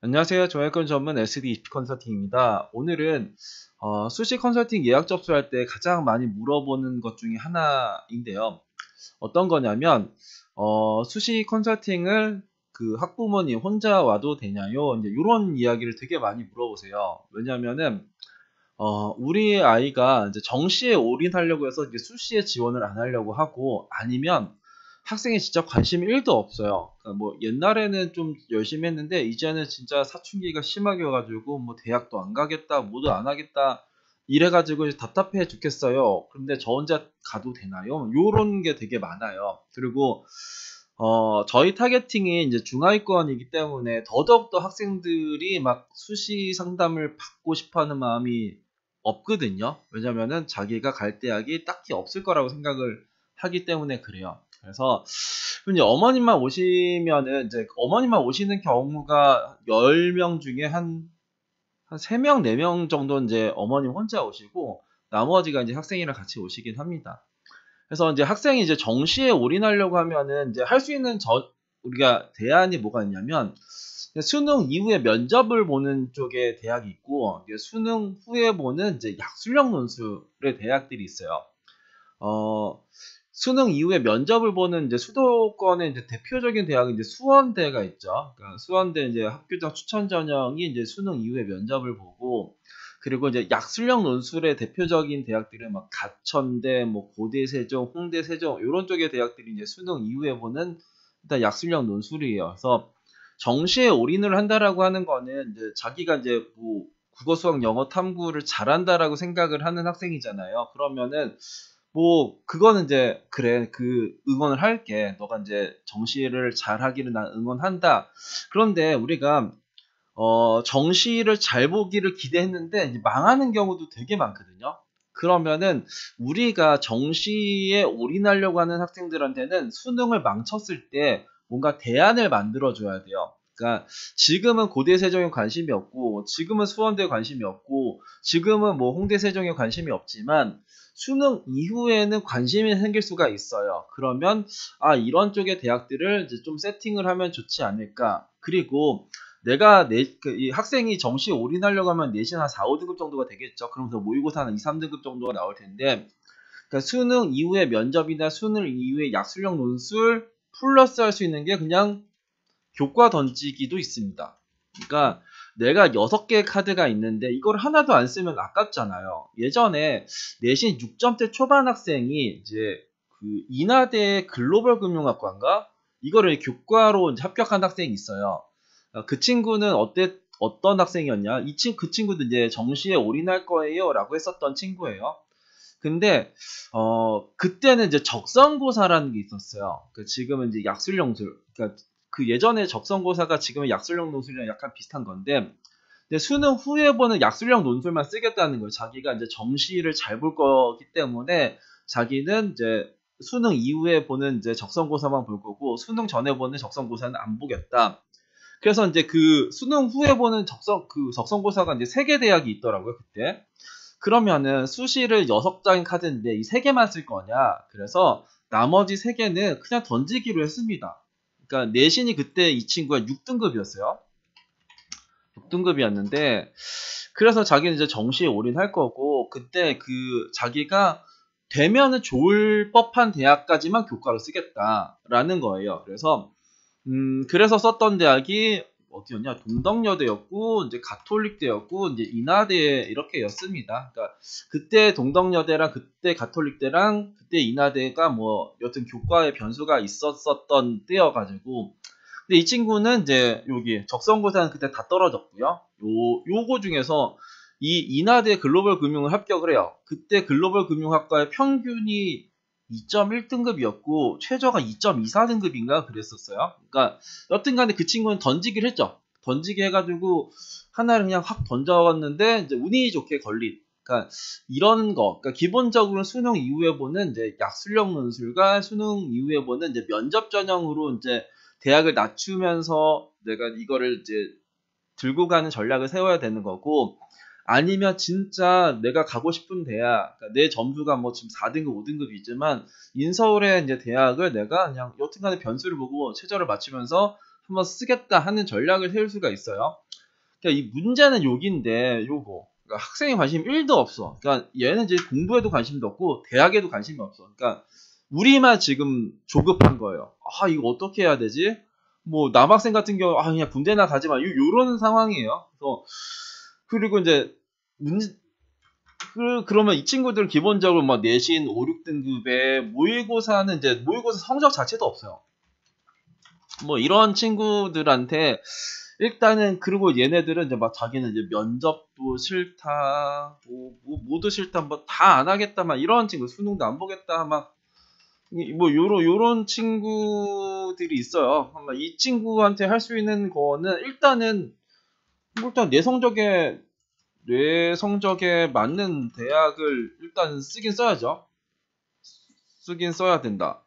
안녕하세요. 정액권 전문 SD 컨설팅입니다. 오늘은 수시 컨설팅 예약 접수할 때 가장 많이 물어보는 것 중에 하나인데요. 어떤 거냐면 수시 컨설팅을 그 학부모님 혼자 와도 되냐요? 이제 이런 이야기를 되게 많이 물어보세요. 왜냐면은 우리 아이가 이제 정시에 올인하려고 해서 이제 수시에 지원을 안 하려고 하고, 아니면 학생이 진짜 관심이 1도 없어요. 그러니까 뭐 옛날에는 좀 열심히 했는데 이제는 진짜 사춘기가 심하게 와가지고 뭐 대학도 안 가겠다, 뭐도 안 하겠다 이래가지고 이제 답답해 죽겠어요. 그런데 저 혼자 가도 되나요? 요런 게 되게 많아요. 그리고 저희 타겟팅이 이제 중하위권이기 때문에 더더욱더 학생들이 막 수시 상담을 받고 싶어 하는 마음이 없거든요. 왜냐면은 자기가 갈 대학이 딱히 없을 거라고 생각을 하기 때문에 그래요. 그래서 이제 어머님만 오시면은 이제 어머님만 오시는 경우가 10명 중에 한 3명, 4명 정도 이제 어머님 혼자 오시고, 나머지가 이제 학생이랑 같이 오시긴 합니다. 그래서 이제 학생이 이제 정시에 올인하려고 하면은 이제 할 수 있는 우리가 대안이 뭐가 있냐면, 수능 이후에 면접을 보는 쪽에 대학이 있고, 이제 수능 후에 보는 이제 약술형 논술의 대학들이 있어요. 어, 수능 이후에 면접을 보는 이제 수도권의 이제 대표적인 대학은 이제 수원대가 있죠. 그러니까 수원대 이제 학교장 추천 전형이 이제 수능 이후에 면접을 보고, 그리고 이제 약술형 논술의 대표적인 대학들은 막 가천대, 뭐 고대 세종, 홍대 세종 이런 쪽의 대학들이 이제 수능 이후에 보는 일단 약술형 논술이에요. 그래서 정시에 올인을 한다라고 하는 거는 이제 자기가 이제 뭐 국어, 수학, 영어 탐구를 잘한다라고 생각을 하는 학생이잖아요. 그러면은 뭐 그거는 이제 그래, 그 응원을 할게. 너가 이제 정시를 잘하기를 난 응원한다. 그런데 우리가 정시를 잘 보기를 기대했는데 이제 망하는 경우도 되게 많거든요. 그러면은 우리가 정시에 올인하려고 하는 학생들한테는 수능을 망쳤을 때 뭔가 대안을 만들어 줘야 돼요. 그러니까 지금은 고대 세종에 관심이 없고, 지금은 수원대에 관심이 없고, 지금은 뭐 홍대 세종에 관심이 없지만 수능 이후에는 관심이 생길 수가 있어요. 그러면 이런 쪽의 대학들을 이제 좀 세팅을 하면 좋지 않을까. 그리고 내가 이 학생이 정시에 올인하려고 하면 내신 한 4, 5등급 정도가 되겠죠. 그러면서 모의고사 한 2, 3등급 정도가 나올 텐데, 그러니까 수능 이후에 면접이나 수능 이후에 약술형 논술 플러스 할 수 있는 게 그냥 교과 던지기도 있습니다. 그러니까 내가 6개의 카드가 있는데 이걸 하나도 안 쓰면 아깝잖아요. 예전에 내신 6점대 초반 학생이 이제 그 인하대 글로벌 금융학과인가? 이거를 교과로 이제 합격한 학생이 있어요. 그 친구는 어떤 학생이었냐? 그 친구도 이제 정시에 올인할 거예요 라고 했었던 친구예요. 근데 그때는 이제 적성고사라는 게 있었어요. 지금은 이제 약술용술, 그러니까 그 예전에 적성고사가 지금의 약술형 논술이랑 약간 비슷한 건데, 근데 수능 후에 보는 약술형 논술만 쓰겠다는 거예요. 자기가 이제 정시를 잘 볼 거기 때문에 자기는 이제 수능 이후에 보는 이제 적성고사만 볼 거고, 수능 전에 보는 적성고사는 안 보겠다. 그래서 이제 그 수능 후에 보는 적성고사가 이제 3개 대학이 있더라고요, 그때. 그러면은 수시를 6장의 카드인데 이 3개만 쓸 거냐? 그래서 나머지 3개는 그냥 던지기로 했습니다. 그러니까 내신이 그때 이 친구가 6등급이었어요. 6등급이었는데, 그래서 자기는 이제 정시에 올인할 거고, 그때 그 자기가 되면은 좋을 법한 대학까지만 교과로 쓰겠다라는 거예요. 그래서 썼던 대학이 어디였냐? 동덕여대였고, 이제 가톨릭대였고, 이제 인하대 이렇게였습니다. 그러니까 그때 동덕여대랑 그때 가톨릭대랑 그때 인하대가 뭐 여튼 교과에 변수가 있었던 때여가지고, 근데 이 친구는 이제 여기 적성고사는 그때 다 떨어졌고요. 요거 중에서 이 인하대 글로벌 금융을 합격을 해요. 그때 글로벌 금융학과의 평균이 2.1등급이었고 최저가 2.24등급인가 그랬었어요. 그러니까 여튼간에 그 친구는 던지기를 했죠. 던지기 해가지고 하나를 그냥 확 던져왔는데 이제 운이 좋게 걸린. 그러니까 이런 거. 그러니까 기본적으로 수능 이후에 보는 이제 약술형 논술과 수능 이후에 보는 이제 면접 전형으로 이제 대학을 낮추면서 내가 이거를 이제 들고 가는 전략을 세워야 되는 거고, 아니면 진짜 내가 가고 싶은 대학, 그러니까 내 점수가 뭐 지금 4등급, 5등급이지만 인서울의 이제 대학을 내가 그냥 여튼간에 변수를 보고 최저를 맞추면서 한번 쓰겠다 하는 전략을 세울 수가 있어요. 그러니까 이 문제는 여기인데 요거 그러니까 학생이 관심 1도 없어. 그러니까 얘는 이제 공부에도 관심도 없고 대학에도 관심이 없어. 그러니까 우리만 지금 조급한 거예요. 아 이거 어떻게 해야 되지? 뭐 남학생 같은 경우 아 그냥 군대나 가지 마 요런 상황이에요. 그래서 그리고 이제 그러면 이 친구들은 기본적으로 막 내신 5, 6등급에 모의고사는 이제 모의고사 성적 자체도 없어요. 뭐 이런 친구들한테 일단은 그리고 얘네들은 이제 막 자기는 이제 면접도 싫다, 모두 싫다, 뭐 다 안 하겠다, 막 이런 친구 수능도 안 보겠다, 막 뭐 요런 친구들이 있어요. 이 친구한테 할 수 있는 거는 일단은 뭐 일단 내 성적에 맞는 대학을 일단 쓰긴 써야죠. 쓰긴 써야 된다.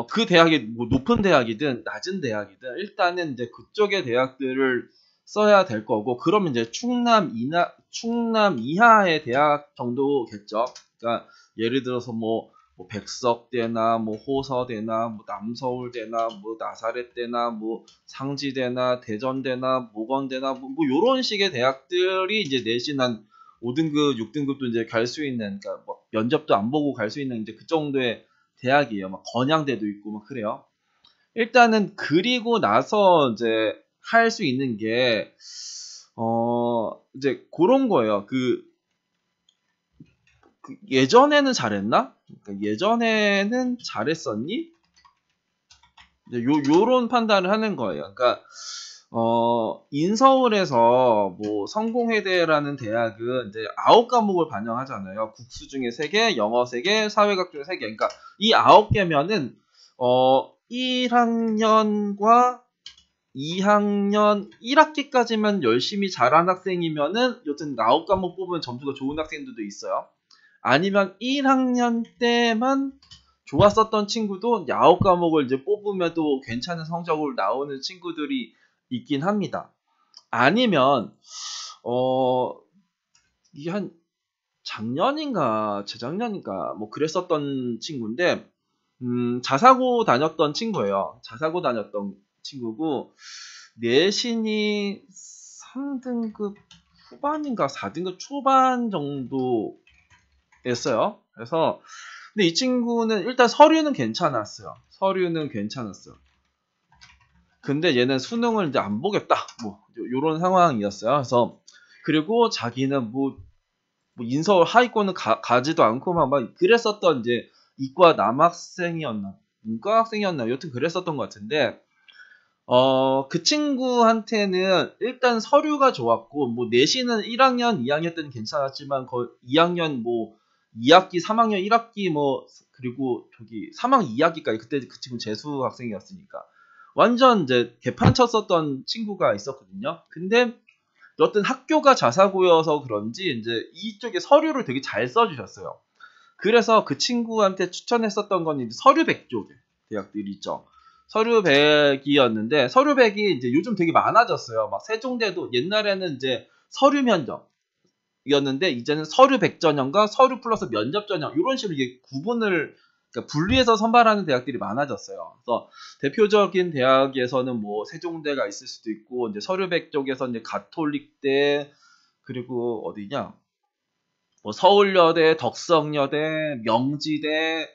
그 대학이 뭐 높은 대학이든 낮은 대학이든 일단은 이제 그쪽의 대학들을 써야 될 거고 그러면 이제 충남 이하의 대학 정도겠죠. 그러니까 예를 들어서 뭐 백석대나 뭐 호서대나 뭐 남서울대나 뭐 나사렛대나 뭐 상지대나 대전대나 모건대나 뭐 요런 식의 대학들이 이제 내신 한 5등급, 6등급도 이제 갈 수 있는 그러니까 뭐 면접도 안 보고 갈 수 있는 이제 그 정도의 대학이에요. 막 건양대도 있고 막 그래요. 일단은 그리고 나서 이제 할 수 있는 게 이제 그런 거예요. 예전에는 잘했나? 그러니까 예전에는 잘했었니? 요런 판단을 하는 거예요. 그러니까 인서울에서 뭐 성공회대라는 대학은 이제 9과목을 반영하잖아요. 국수 중에 3개, 영어 3개, 사회학 중에 3개. 그러니까 이 9개면은 1학년과 2학년 1학기까지만 열심히 잘한 학생이면은 여튼 9과목 뽑으면 점수가 좋은 학생들도 있어요. 아니면 1학년 때만 좋았었던 친구도 9과목을 이제 뽑으면도 괜찮은 성적으로 나오는 친구들이 있긴 합니다. 아니면 이게 한 작년인가 재작년인가 뭐 그랬었던 친구인데 자사고 다녔던 친구예요. 자사고 다녔던 친구고 내신이 3등급 후반인가 4등급 초반 정도였어요. 그래서 근데 이 친구는 일단 서류는 괜찮았어요. 근데 얘는 수능을 이제 안 보겠다. 뭐 요런 상황이었어요. 그래서 그리고 자기는 뭐 인서울 하위권은 가지도 않고 막 그랬었던 이제 이과 남학생이었나 문과학생이었나 여튼 그랬었던 것 같은데 그 친구한테는 일단 서류가 좋았고 뭐 내신은 1학년, 2학년 때는 괜찮았지만 2학년 뭐 2학기, 3학년 1학기 뭐 그리고 저기 3학년 2학기까지 그때 그 친구 재수 학생이었으니까 완전 이제 개판 쳤었던 친구가 있었거든요. 근데 어떤 학교가 자사고여서 그런지 이제 이쪽에 서류를 되게 잘 써주셨어요. 그래서 그 친구한테 추천했었던 건 이제 서류백 쪽의 대학들이 있죠. 서류백이었는데 서류백이 이제 요즘 되게 많아졌어요. 막 세종대도 옛날에는 이제 서류 면접이었는데 이제는 서류백 전형과 서류 플러스 면접 전형 이런 식으로 이게 구분을 그러니까 분리해서 선발하는 대학들이 많아졌어요. 그래서 대표적인 대학에서는 뭐 세종대가 있을 수도 있고 이제 서류백 쪽에서 이제 가톨릭대 그리고 어디냐 뭐 서울여대, 덕성여대, 명지대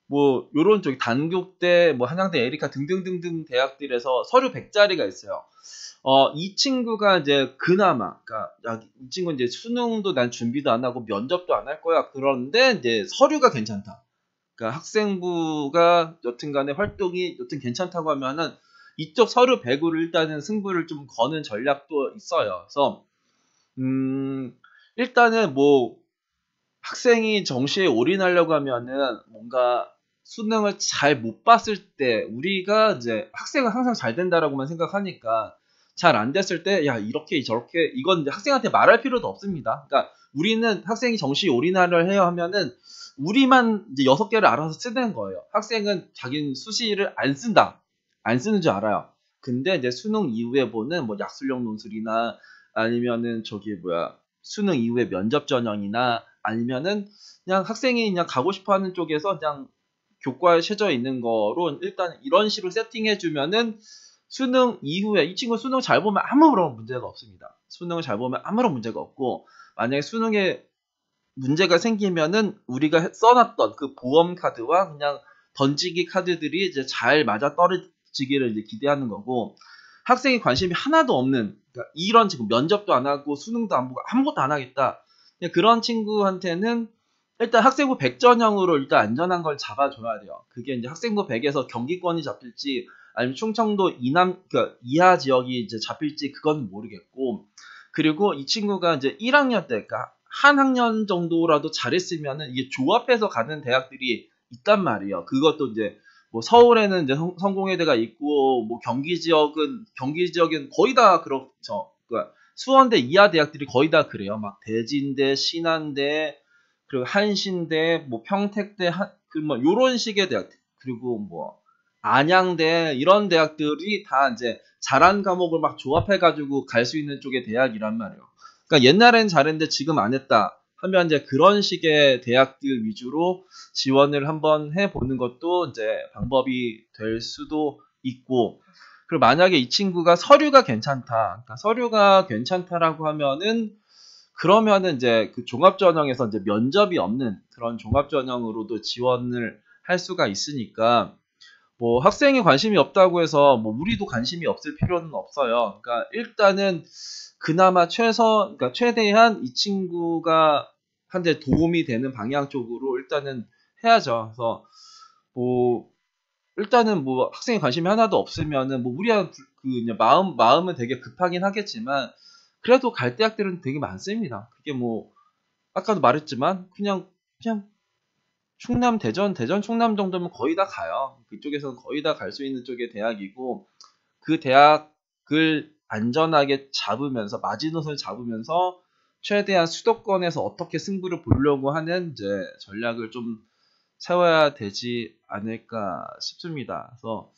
뭐 요런 쪽이 단국대, 뭐 한양대, 에리카 등등등등 대학들에서 서류 100자리가 있어요. 이 친구가 이제 그나마 그러니까 이 친구 이제 수능도 난 준비도 안 하고 면접도 안 할 거야. 그런데 이제 서류가 괜찮다. 그러니까 학생부가 여튼간에 활동이 여튼 괜찮다고 하면은 이쪽 서류 100으로 일단은 승부를 좀 거는 전략도 있어요. 그래서 일단은 뭐 학생이 정시에 올인하려고 하면은 뭔가 수능을 잘 못 봤을 때 우리가 이제 학생은 항상 잘 된다라고만 생각하니까 잘 안 됐을 때 야 이렇게 저렇게 이건 이제 학생한테 말할 필요도 없습니다. 그러니까 우리는 학생이 정시에 올인하려 해야 하면은 우리만 이제 6개를 알아서 쓰는 거예요. 학생은 자기는 수시를 안 쓴다. 안 쓰는 줄 알아요. 근데 이제 수능 이후에 보는 뭐 약술형 논술이나 아니면은 저기 뭐야 수능 이후에 면접 전형이나 아니면은 그냥 학생이 그냥 가고 싶어 하는 쪽에서 그냥 교과에 채져 있는 거로 일단 이런 식으로 세팅해 주면은 수능 이후에 이 친구 수능 잘 보면 아무런 문제가 없습니다. 수능을 잘 보면 아무런 문제가 없고, 만약에 수능에 문제가 생기면은 우리가 써놨던 그 보험 카드와 그냥 던지기 카드들이 이제 잘 맞아 떨어지기를 이제 기대하는 거고, 학생이 관심이 하나도 없는, 그러니까 이런 지금 면접도 안 하고 수능도 안 보고 아무것도 안 하겠다, 그냥 그런 친구한테는 일단 학생부 100전형으로 일단 안전한 걸 잡아줘야 돼요. 그게 이제 학생부 100에서 경기권이 잡힐지 아니면 충청도 그러니까 이하 지역이 이제 잡힐지 그건 모르겠고, 그리고 이 친구가 이제 1학년 때, 그러니까 한 학년 정도라도 잘했으면은 이게 조합해서 가는 대학들이 있단 말이에요. 그것도 이제 뭐 서울에는 이제 성공회대가 있고, 뭐 경기 지역은 거의 다 그렇죠. 그러니까 수원대 이하 대학들이 거의 다 그래요. 막 대진대, 신한대, 그리고 한신대, 뭐 평택대, 뭐 요런 식의 대학, 그리고 뭐 안양대, 이런 대학들이 다 이제 잘한 과목을 막 조합해가지고 갈 수 있는 쪽의 대학이란 말이에요. 그러니까 옛날엔 잘했는데 지금 안 했다 하면 이제 그런 식의 대학들 위주로 지원을 한번 해보는 것도 이제 방법이 될 수도 있고, 그리고 만약에 이 친구가 서류가 괜찮다, 그러니까 서류가 괜찮다라고 그러면은 이제 그 종합전형에서 이제 면접이 없는 그런 종합전형으로도 지원을 할 수가 있으니까, 뭐 학생이 관심이 없다고 해서 뭐 우리도 관심이 없을 필요는 없어요. 그러니까 일단은 그나마 그러니까 최대한 이 친구가 한테 도움이 되는 방향 쪽으로 일단은 해야죠. 그래서 뭐 일단은 뭐 학생이 관심이 하나도 없으면은 뭐 우리야 그냥 마음은 되게 급하긴 하겠지만, 그래도 갈 대학들은 되게 많습니다. 그게 뭐 아까도 말했지만 그냥 충남, 대전, 충남 정도면 거의 다 가요. 그쪽에서는 거의 다 갈 수 있는 쪽의 대학이고, 그 대학을 안전하게 잡으면서, 마지노선을 잡으면서 최대한 수도권에서 어떻게 승부를 보려고 하는 이제 전략을 좀 세워야 되지 않을까 싶습니다. 그래서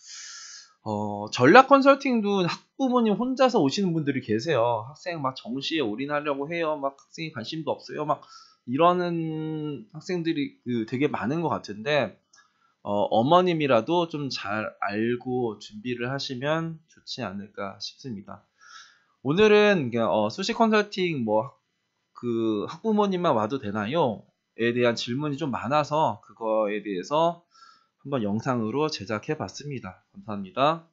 전략 컨설팅도 학부모님 혼자서 오시는 분들이 계세요. 학생 막 정시에 올인하려고 해요. 막 학생이 관심도 없어요. 막 이러는 학생들이 되게 많은 것 같은데, 어머님이라도 좀 잘 알고 준비를 하시면 좋지 않을까 싶습니다. 오늘은 그냥 수시 컨설팅 뭐 그 학부모님만 와도 되나요? 에 대한 질문이 좀 많아서 그거에 대해서 한번 영상으로 제작해 봤습니다. 감사합니다.